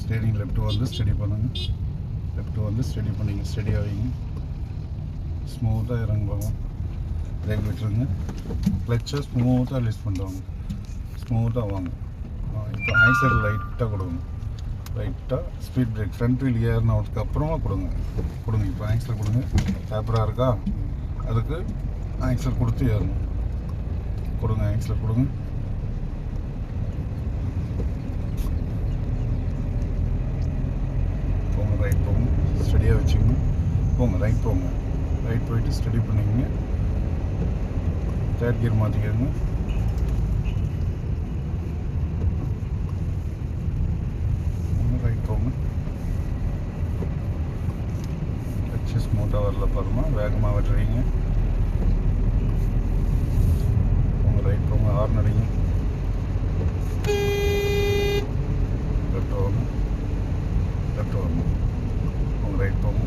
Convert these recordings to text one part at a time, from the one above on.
Steering left வந்து study பண்ணுங்கள், left வந்து ஸ்டடி பண்ணிங்க, ஸ்டடியாக வைங்க, ஸ்மூத்தாக இறங்குவாங்க, பிரேக் விட்டுருங்க, கிளச்சை ஸ்மூத்தாக ரிலீஸ் பண்ணுவாங்க, ஸ்மூத்தாக வாங்க. இப்போ ஆக்சிலேட்டர் லைட்டாக கொடுங்க, லைட்டாக ஸ்பீட் பிரேக் ஃப்ரண்ட் வீல் ஏறினதுக்கு அப்புறமா கொடுங்க. இப்போ ஆக்சிலேட்டர் கொடுங்க, பேப்பராக இருக்கா அதுக்கு ஆக்சிலேட்டர் கொடுத்து ஏறணும். கொடுங்க, ஆக்சிலேட்டர் கொடுங்க, போங்க, ரைட் போங்க, ஸ்டடியாக வச்சுக்கோங்க, போங்க ரைட் போங்க, ரைட் போயிட்டு ஸ்டடி பண்ணிக்கங்க, தேர்ட் கியர் மாற்றிக்கோங்க, ரைட் போங்க, கிளச்சு ஸ்மூத்தாக வரல பாருமா, வேகமாக விட்டுறீங்க, போங்க ரைட் போங்க, ஹார்ன் அடிங்க, லெஃப்ட் வரணும், லெஃப்ட் வரணும், போங்க ரைட் போங்க,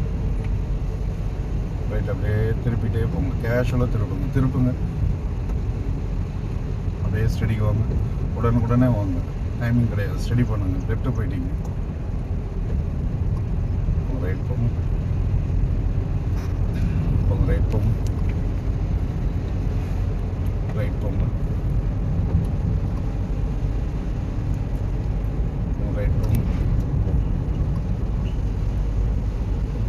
ரைட் அப்படியே திருப்பிட்டே போங்க, கேஷுவலாக திருப்புங்க, அப்படியே ஸ்டடிக்கு வாங்க, உடனுக்குடனே வாங்க, டைமிங் கிடையாது, ஸ்டடி பண்ணுங்கள். லெஃப்ட்டு போயிட்டீங்க, ரைட் போங்க, ரைட் போங்க, ரைட் போங்க, ரைட் போங்க,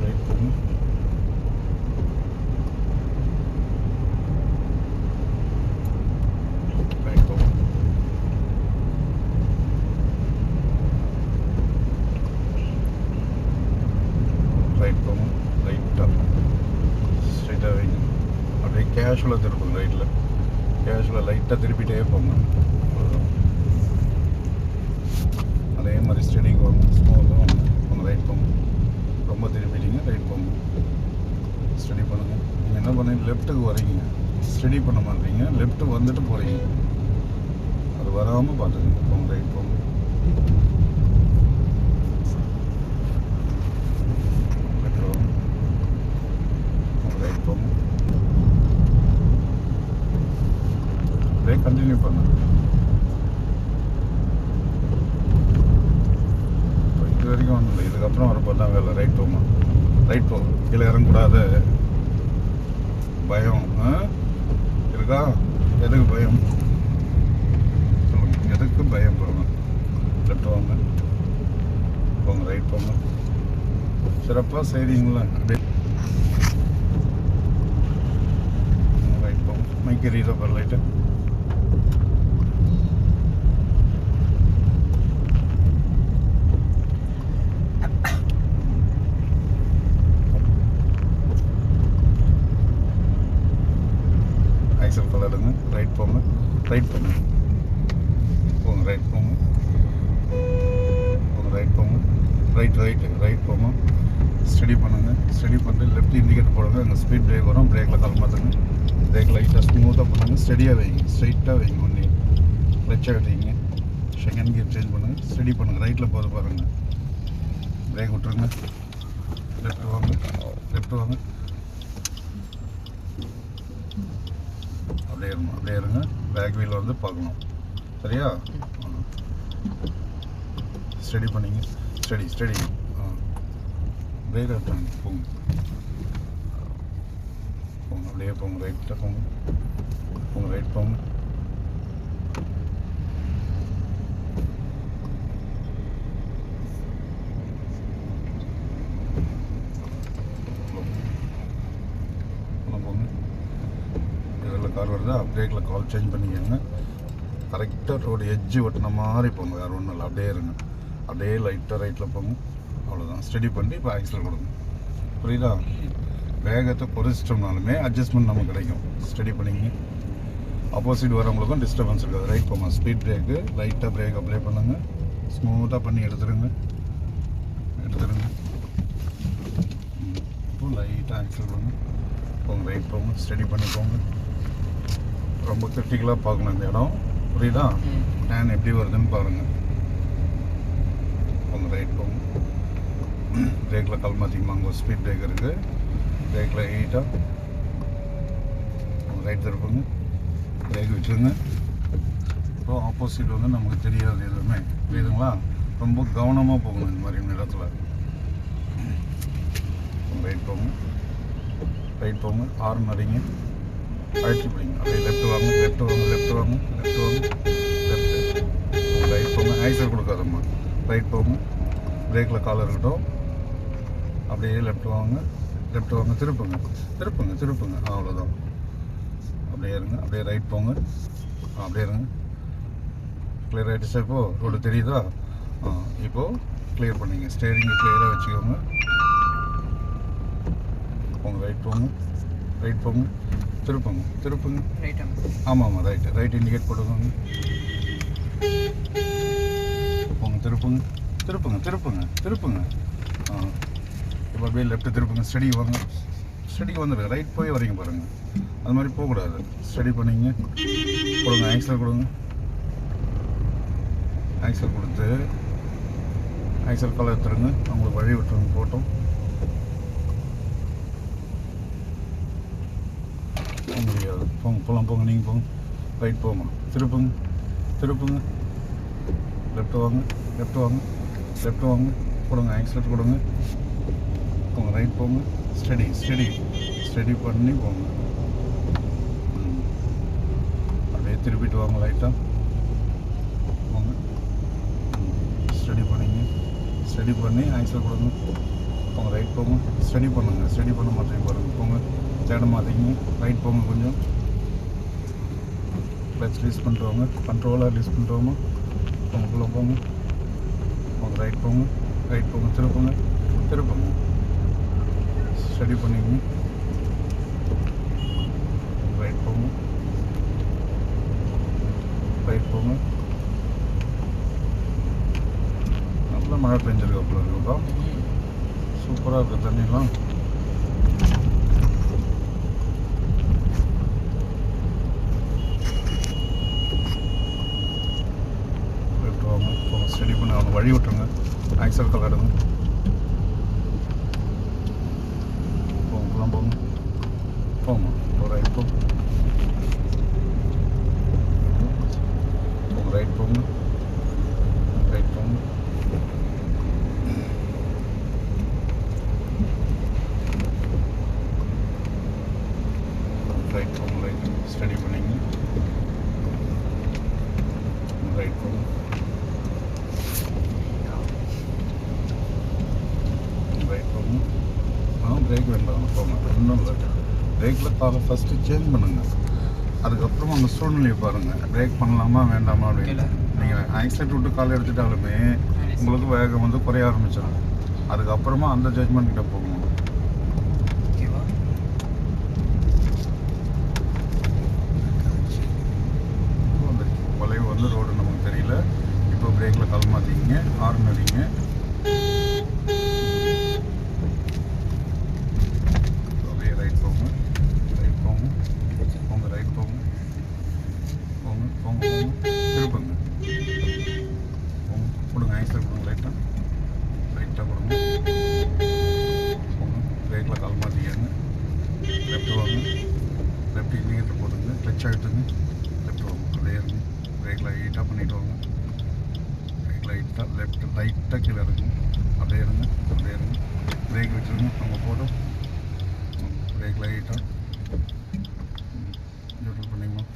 ரைட் போங்க, ரைட் போங்க, ரைட் போங்க, ரைட்டாக ஸ்ட்ரைட்டாக வைங்க, அப்படியே கேஷுவலாக திருப்புங்க, ரைட்டில் கேஷுவலாக லைட்டாக திருப்பிட்டே போங்க, அதே மாதிரி ஸ்டடிக்கு வாங்க, ஸ்மூத்தாக வாங்க, போங்க ரைட் போங்க, ரொம்ப திருப்பிட்டீங்க, ரைட் போங்க, ஸ்டடி பண்ணுங்கள். நீங்கள் என்ன பண்ணீங்க, லெஃப்ட்டுக்கு வரீங்க, ஸ்டடி பண்ண மாட்டீங்க, லெஃப்ட்டு வந்துட்டு போகிறீங்க, அது வராமல் பார்த்துங்க, போங்க ரைட் போங்க, லெஃப்ட் வாங்க, ரைட் போங்க, அப்படியே கண்டினியூ பண்ணுங்க. இது வரைக்கும் ஒன்றும் இல்லை, இதுக்கப்புறம் வரப்போ தான் வேலை. ரைட் போங்க, ரைட் போங்க, கீழே இறங்கக்கூடாது, பயம் இருக்கா? எதுக்கு பயம் சொல்லுங்கள், எதுக்கு பயம் போங்க? லெஃப்ட் வாங்க, போங்க ரைட் போங்க, சிறப்பாக செய்கிறீங்களா? அப்படியே ரைட் போங்க, மைக் எரியுதா பாரு லைட்டு, ஆக்சல் கலருங்க, ரைட் போங்க, ரைட் போங்க, போங்க ரைட் போங்க, போங்க ரைட் போங்க, ரைட் போங்க, ஸ்டடி பண்ணுங்கள், ஸ்டடி பண்ணிட்டு லெஃப்ட் இண்டிகேட்டர் போடுங்க, அங்கே ஸ்பீட் பிரேக் வரும், பிரேக்கில் கால் மாற்றுங்க, பிரேக் லைட்டாக ஸ்மூத்தாக பண்ணுங்கள், ஸ்டடியாக வைங்க, ஸ்ட்ரைட்டாக வைங்க, ஒன்றே கிளச்சாக வைங்க, செகண்ட் கியர் சேஞ்ச் பண்ணுங்கள், ஸ்டடி பண்ணுங்கள், ரைட்டில் போது பாருங்கள், பிரேக் விட்டுருங்க, லெஃப்ட் வாங்க, அப்படியே இருங்க, பேக் வீல் வந்து பார்க்கணும், சரியா? ஸ்டடி பண்ணிங்க, ஸ்டடி பிரேக் ஆட்டாங்க, போங்க, அப்படியே போங்க, ரைட்டில் போங்க, ரைட் போங்க, கார் வருதா, பிரேக்கில் கால் சேஞ்ச் பண்ணிக்கோங்க, கரெக்டாக ரோடு எட்ஜு ஒட்டின மாதிரி போங்க, வேறு ஒன்றும் இல்லை, அப்படியே இருங்க, அப்படியே லைட்டாக ரைட்டில் போங்க, அவ்வளோதான். ஸ்டடி பண்ணி இப்போ ஆக்சிலேட்டர் கொடுங்க, புரியுதா? வேகத்தை குறைச்சிட்டோம்னாலுமே அட்ஜஸ்ட்மெண்ட் நமக்கு கிடைக்கும். ஸ்டடி பண்ணிங்க, ஆப்போசிட் வரவங்களுக்கும் டிஸ்டர்பன்ஸ் இருக்காது. ரைட் போங்க, ஸ்பீட் பிரேக்கு, லைட்டாக பிரேக் அப்ளை பண்ணுங்க, ஸ்மூத்தாக பண்ணி எடுத்துருங்க, இப்போ லைட்டாக ஆக்சிலேட்டர் பண்ணுங்க, போங்க ரைட் போங்க, ஸ்டடி பண்ணி போங்க, ரொம்ப கிரிட்டிக்கலாக பார்க்கணும் இந்த இடம், புரியுதா? டேன் எப்படி வருதுன்னு பாருங்கள், போங்க ரைட் போங்க, பிரேக்கில் கால் மாற்றிக்குமா, அங்கே ஸ்பீட் பிரேக் இருக்குது, பிரேக்கில் 8 ரைட் திருப்புங்க, பிரேக் வச்சுருங்க. இப்போ ஆப்போசிட் வந்து நமக்கு தெரியாது எதுவுமே, புரியுதுங்களா? ரொம்ப கவனமாக போகணும் இந்த மாதிரி இடத்துல. ரைட் போங்க ஹார்ன் அடிங்க, அழைச்சி பிடிங்க, அப்படியே லெஃப்ட் வாங்க லெஃப்ட் ரைட் போங்க. ஐசர் கொடுக்காதம்மா, ரைட் போங்க, பிரேக்கில் கால் இருக்கட்டும், அப்படியே லெஃப்ட் வாங்க திருப்புங்க அவ்வளோதான். அப்படியே இருங்க, அப்படியே ரைட் போங்க, அப்படியே இருங்க. கிளியர் ஆகிடுச்சா? இப்போது ரோடு தெரியுதா? இப்போது கிளியர் பண்ணிங்க, ஸ்டேரிங்கை கிளியராக வச்சுக்கோங்க. ரைட் போங்க திருப்புங்க. ஆமாம் ரைட் இண்டிகேட் போட்டுக்கோங்க. போங்க திருப்புங்க. இப்போ அப்படியே லெஃப்ட் திருப்புங்க, ஸ்டடிக்கு வந்துடுங்க. ரைட் போய் வரீங்க பாருங்கள், அது மாதிரி போகக்கூடாது. ஸ்டடி பண்ணிங்க, கொடுங்க ஆக்சல் கொடுத்து ஆக்சல் காலை எடுத்துருங்க. அவங்களுக்கு வழி விட்டுருங்க, போட்டோம் முடியாது. போங்க நீங்கள் போங்க. ரைட் போங்க, திருப்புங்க. லெஃப்ட் வாங்க கொடுங்க, ஆக்சிலேட் கொடுங்க. போங்க ரைட் போங்க, ஸ்டடி பண்ணி போங்க. அப்படியே திருப்பிட்டு வாங்க, லைட்டாக போங்க. ஸ்டடி பண்ணி ஆக்சிலேட் கொடுங்க. போங்க ரைட் போங்க, ஸ்டடி பண்ண மாட்டேங்க பாருங்க. போங்க தேட மாட்டேங்க, ரைட் போங்க. கொஞ்சம் கிளச் ரிலீஸ் பண்ணுறவங்க, கண்ட்ரோலாக ரிலீஸ் பண்ணுறோமா, போங்க. ரைட் போங்க, திருப்புங்க. ஸ்டடி பண்ணிங்க, ரைட் போங்க. நல்லா மழை பெஞ்சிருக்கு, அப்புறம் இருக்குப்பா. சூப்பராக இருக்குது தண்ணிலாம். ஸ்டடி பண்ண அவங்க வழி விட்டுருங்க, ஆக்சல் கால் எடுங்க. போங்க ரைட் போங்க. ரைட் போங்க. ஸ்டடி பண்ணிங்க, ரைட் போங்க. பிரேக் வேண்டாம், போங்க. இன்னும் இல்லை, பிரேக்கில் காலை ஃபஸ்ட்டு சேஞ்ச் பண்ணுங்கள். அதுக்கப்புறமா அந்த சூழ்நிலையை பாருங்கள், பிரேக் பண்ணலாமா வேண்டாமா அப்படின்னு. நீங்கள் ஆக்சிலேட் விட்டு காலை எடுத்துட்டாலுமே உங்களுக்கு வேகம் வந்து குறைய ஆரம்பிச்சிடும். அதுக்கப்புறமா அந்த ஜட்ஜ்மெண்ட் கிட்ட போகணும். வளைவு வந்து ரோடு நமக்கு தெரியல. இப்போ பிரேக்கில் கால் மாற்றிக்கிங்க, ஹார்ன் அடிங்க. திருப்புங்க, கொடுங்க ஆக்சிலேட் கொடுங்க, லைட்டாக கொடுங்க. பிரேக்கில் கால் மாற்றிக்கங்க, லெஃப்ட் வாங்க, லெஃப்ட் இண்டிகேட்டர் போடுங்க, கிளச் ஆகிட்டுங்க, லெஃப்ட் வாங்க. அப்படியே இருங்க, பிரேக்கில் ஹீட்டாக பண்ணிவிட்டு வாங்க. லெஃப்ட் லைட்டாக கீழே இருக்குங்க, அப்படியே இருங்க. பிரேக் விட்டுருங்க, அவங்க போட்டோம். பிரேக்கில் ஹீட்டாக நியூட்ரல் பண்ணிக்கணும்.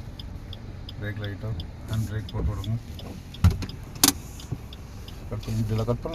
பிரேக் லைட்டாக ஹேண்ட் பிரேக் போட்டு விடுங்க. கட் பண்ணி இதில் கட் பண்ணி